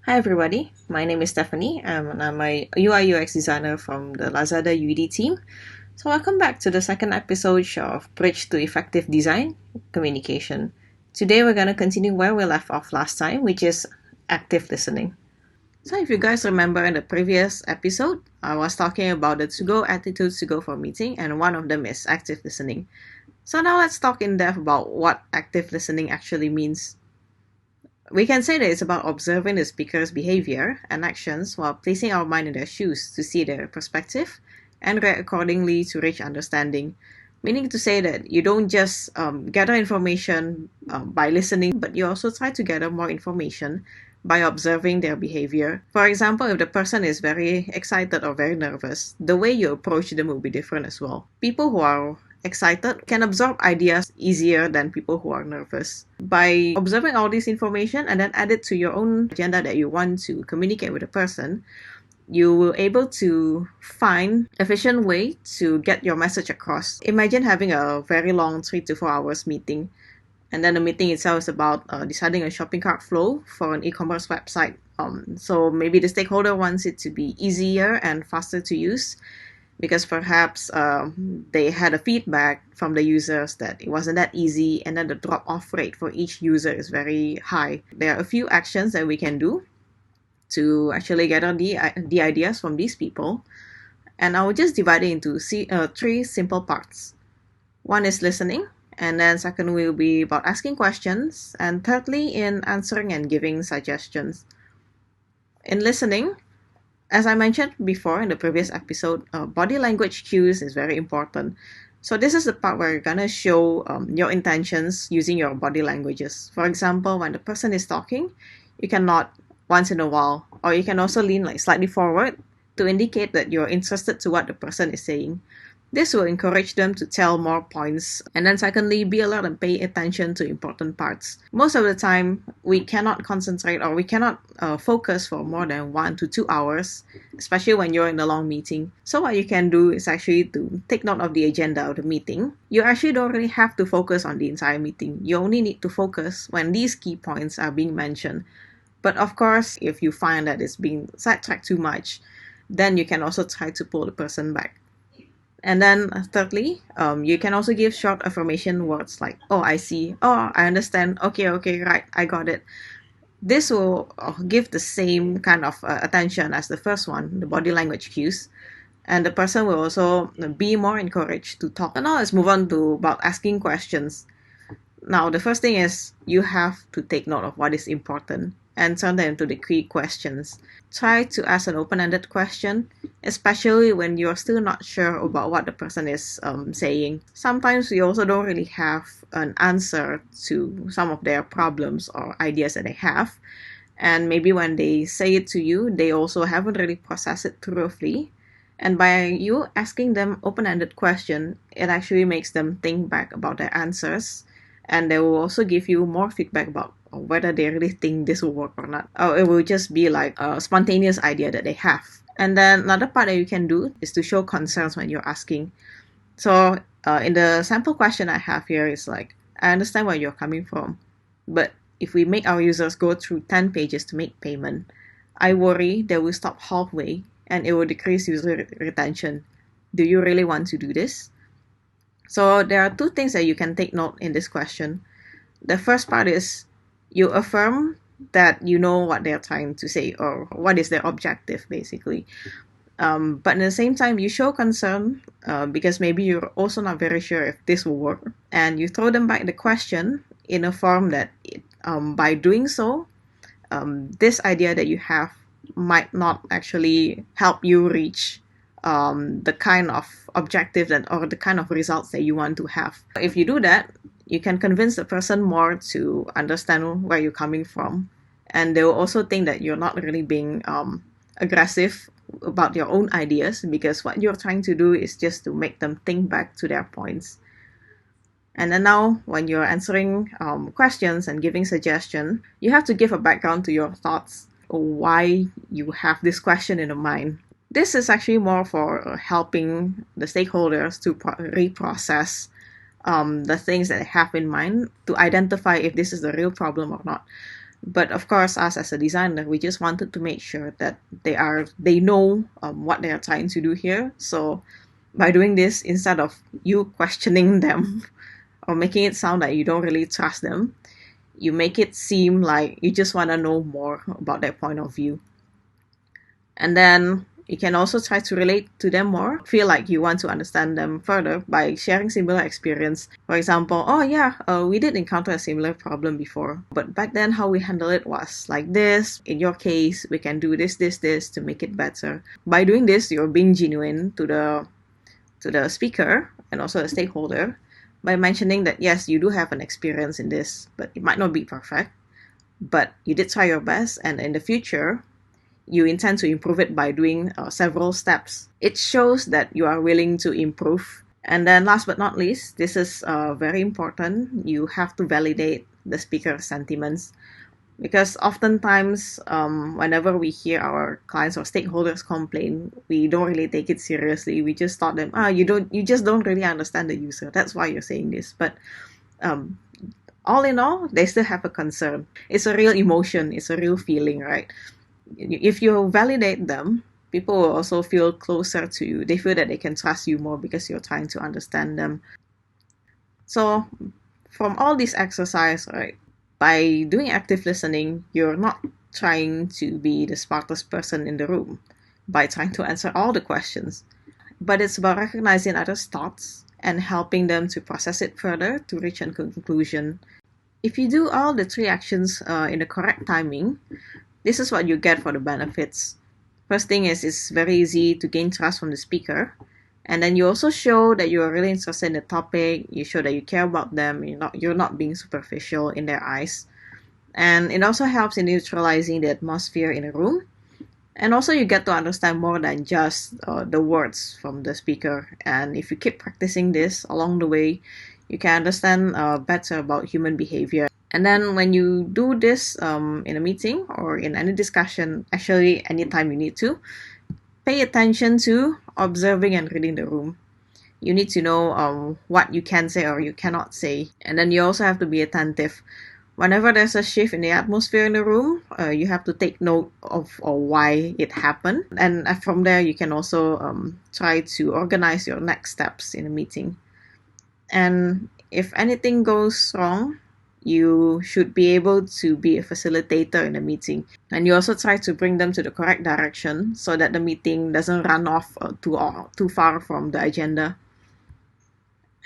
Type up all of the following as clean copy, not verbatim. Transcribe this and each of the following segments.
Hi everybody, my name is Stephanie and I'm a UI UX designer from the Lazada UD team. So welcome back to the second episode of Bridge to Effective Design Communication. Today we're going to continue where we left off last time, which is active listening. So if you guys remember in the previous episode, I was talking about the to-go attitudes to go for a meeting, and one of them is active listening. So now let's talk in depth about what active listening actually means. We can say that it's about observing the speaker's behavior and actions while placing our mind in their shoes to see their perspective and react accordingly to reach understanding. Meaning to say that you don't just gather information by listening, but you also try to gather more information by observing their behavior. For example, if the person is very excited or very nervous, the way you approach them will be different as well. People who are excited can absorb ideas easier than people who are nervous. By observing all this information and then add it to your own agenda that you want to communicate with the person, you will able to find efficient way to get your message across. Imagine having a very long 3 to 4 hours meeting, and then the meeting itself is about deciding a shopping cart flow for an e-commerce website. So maybe the stakeholder wants it to be easier and faster to use, because perhaps they had a feedback from the users that it wasn't that easy, and then the drop-off rate for each user is very high. There are a few actions that we can do to actually gather the ideas from these people, and I will just divide it into three simple parts. One is listening, and then second will be about asking questions, and thirdly in answering and giving suggestions. In listening, as I mentioned before in the previous episode, body language cues is very important. So this is the part where you're gonna show your intentions using your body languages. For example, when the person is talking, you can nod once in a while, or you can also lean like slightly forward to indicate that you're interested to what the person is saying. This will encourage them to tell more points. And then secondly, be alert and pay attention to important parts. Most of the time, we cannot concentrate or we cannot focus for more than 1 to 2 hours, especially when you're in a long meeting. So what you can do is actually to take note of the agenda of the meeting. You actually don't really have to focus on the entire meeting. You only need to focus when these key points are being mentioned. But of course, if you find that it's being sidetracked too much, then you can also try to pull the person back. And then thirdly, you can also give short affirmation words like, oh, I see, oh, I understand, okay, right, I got it. This will give the same kind of attention as the first one, the body language cues. And the person will also be more encouraged to talk. And now let's move on to about asking questions. Now, the first thing is you have to take note of what is important and turn them into the key questions. Try to ask an open-ended question, especially when you're still not sure about what the person is saying. Sometimes we also don't really have an answer to some of their problems or ideas that they have. And maybe when they say it to you, they also haven't really processed it thoroughly. And by you asking them open-ended question, it actually makes them think back about their answers, and they will also give you more feedback about whether they really think this will work or not. Or it will just be like a spontaneous idea that they have. And then another part that you can do is to show concerns when you're asking. So in the sample question I have here is like, I understand where you're coming from, but if we make our users go through 10 pages to make payment, I worry they will stop halfway and it will decrease user retention. Do you really want to do this? So there are two things that you can take note in this question. The first part is you affirm that you know what they're trying to say or what is their objective basically. But at the same time, you show concern because maybe you're also not very sure if this will work. And you throw them back the question in a form that by doing so, this idea that you have might not actually help you reach the kind of objective that or the kind of results that you want to have. If you do that, you can convince the person more to understand where you're coming from, and they will also think that you're not really being aggressive about your own ideas, because what you're trying to do is just to make them think back to their points. And then now, when you're answering questions and giving suggestion, you have to give a background to your thoughts, or why you have this question in your mind. This is actually more for helping the stakeholders to reprocess the things that they have in mind to identify if this is the real problem or not. But of course, us as a designer, we just wanted to make sure that they know what they are trying to do here. So by doing this, instead of you questioning them or making it sound like you don't really trust them, you make it seem like you just want to know more about their point of view. And then you can also try to relate to them more, feel like you want to understand them further by sharing similar experience. For example, oh yeah, we did encounter a similar problem before, but back then how we handled it was like this. In your case, we can do this to make it better. By doing this, you're being genuine to the speaker and also the stakeholder by mentioning that yes, you do have an experience in this, but it might not be perfect, but you did try your best, and in the future you intend to improve it by doing several steps. It shows that you are willing to improve. And then last but not least, this is very important, you have to validate the speaker's sentiments, because oftentimes whenever we hear our clients or stakeholders complain, we don't really take it seriously. We just thought them, you just don't really understand the user, that's why you're saying this. But all in all, they still have a concern. It's a real emotion, it's a real feeling, right? If you validate them, people will also feel closer to you. They feel that they can trust you more because you're trying to understand them. So from all this exercise, right, by doing active listening, you're not trying to be the smartest person in the room by trying to answer all the questions, but it's about recognizing others' thoughts and helping them to process it further to reach a conclusion. If you do all the three actions in the correct timing, this is what you get for the benefits. First thing is, it's very easy to gain trust from the speaker. And then you also show that you are really interested in the topic. You show that you care about them. You're not being superficial in their eyes. And it also helps in neutralizing the atmosphere in a room. And also you get to understand more than just the words from the speaker. And if you keep practicing this along the way, you can understand better about human behavior. And then when you do this in a meeting or in any discussion, actually anytime you need to, pay attention to observing and reading the room. You need to know what you can say or you cannot say. And then you also have to be attentive. Whenever there's a shift in the atmosphere in the room, you have to take note of why it happened. And from there, you can also try to organize your next steps in a meeting. And if anything goes wrong, you should be able to be a facilitator in a meeting. And you also try to bring them to the correct direction so that the meeting doesn't run off too far from the agenda.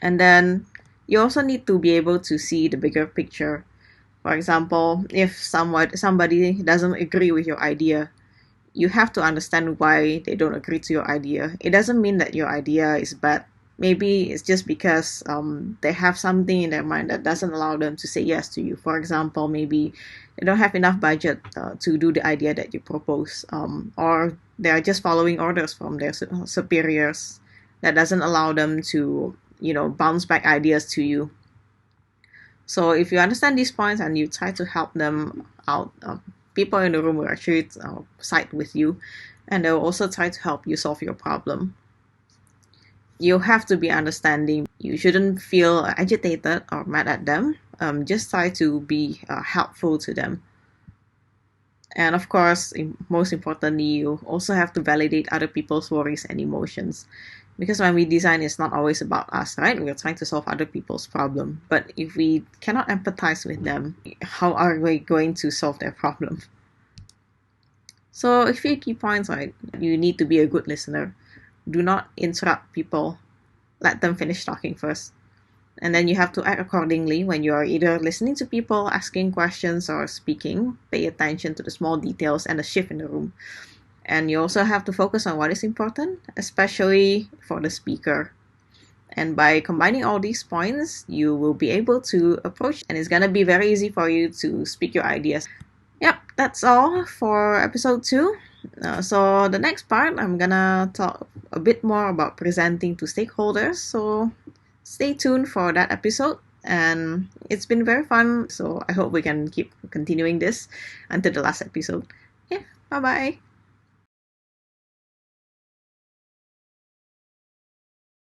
And then you also need to be able to see the bigger picture. For example, if somebody doesn't agree with your idea, you have to understand why they don't agree to your idea. It doesn't mean that your idea is bad. Maybe it's just because they have something in their mind that doesn't allow them to say yes to you. For example, maybe they don't have enough budget to do the idea that you propose, or they are just following orders from their superiors that doesn't allow them to, bounce back ideas to you. So if you understand these points and you try to help them out, people in the room will actually side with you, and they'll also try to help you solve your problem. You have to be understanding. You shouldn't feel agitated or mad at them. Just try to be helpful to them. And of course, most importantly, you also have to validate other people's worries and emotions. Because when we design, it's not always about us, right? We're trying to solve other people's problem. But if we cannot empathize with them, how are we going to solve their problem? So a few key points, right? You need to be a good listener. Do not interrupt people. Let them finish talking first. And then you have to act accordingly when you are either listening to people, asking questions, or speaking. Pay attention to the small details and the shift in the room. And you also have to focus on what is important, especially for the speaker. And by combining all these points, you will be able to approach, and it's going to be very easy for you to speak your ideas. Yep, that's all for episode 2. So the next part, I'm gonna talk a bit more about presenting to stakeholders. So stay tuned for that episode. And it's been very fun. So I hope we can keep continuing this until the last episode. Yeah, bye-bye.